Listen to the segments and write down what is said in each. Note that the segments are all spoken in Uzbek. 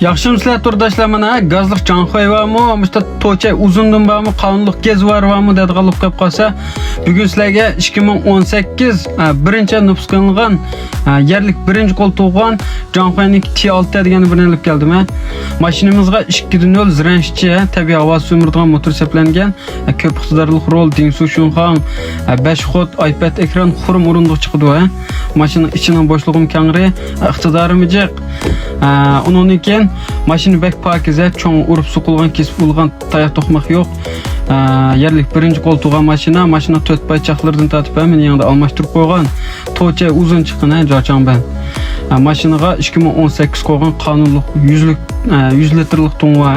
Yaxshimsizlar turdoshlar, mana gazliq Janxoy varmi, amishda to'cha uzundan barmi, qonunliq gez varmi dediganlik qilib qolsa, bugun sizlarga 2018 birinchi nüfus qilingan yerlik birinchi qo'l tug'gan Janxoyning T6 degan birini olib keldim. Mashinamizga 2.0 ziranchchi tabiiy havo sumiradigan motor seplangan, ko'p iqtidorli rol Dingsu Shunxan 5 xot iPad ekran xurum o'rindiq chiqdi. Mashina ichining bo'shlig'im kangri, iqtidorim jiq. Undan keyin mashina bek pokiza, cho'ng urib suqilgan, kesib bo'lgan, tayoq to'qmoq yo'q. Yerlik birinchi qo'l tug'an mashina 4 paychaqlardan tatib meni yanında almashtirib qo'ygan. To'cha uzun chiqqan jo'chang ben. Mashinaga 2018 qo'ygan qonunliq 100 litrlik tungva.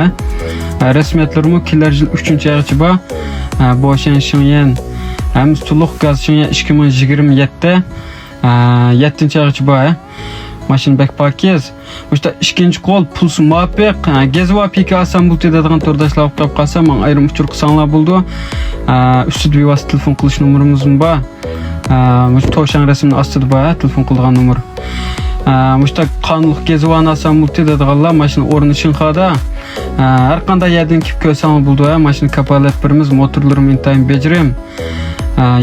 Rasmiyatlarimi kelar yil 3-oygacha bor. Boşan Shinyan Hamstuluq gaz Shinyan 2027 7-oygacha bor. Mashina bek pakiz. O'shda ikkinchi qo'l pulsi muvaffaq. Gezva PKSam bu dedigan turdoshlar o'qib qolsa, men ayrim uchur qilsanglar bo'ldi. Ustida bevosita telefon qilish nomerimiz bor. Mush to'shan rasmni ostida bor, telefon qilgan nomer. Mushta qonunliq gezvani asam bu dediganlar mashina o'rni Shinxoda. Har qanday yerdan kelib ko'rsanglar bo'ldi. Mashina kapolat birimiz, motorlarim intayin bejirim.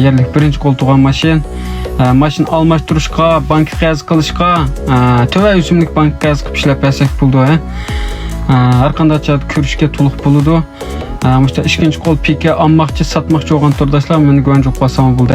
Yerlik birinchi qo'l tug'an mashina. Mashina almashtirishga, bank qaz qilishga, tova o'simlik bank qaz qilib ishlab bersak bo'ldi. Har qanday chat ko'rishga to'liq bo'ladi. Mushta ikkinchi qo'l pika olmoqchi, sotmoqchi bo'lgan turdoshlar meni go'njoq qolsam bo'ldi.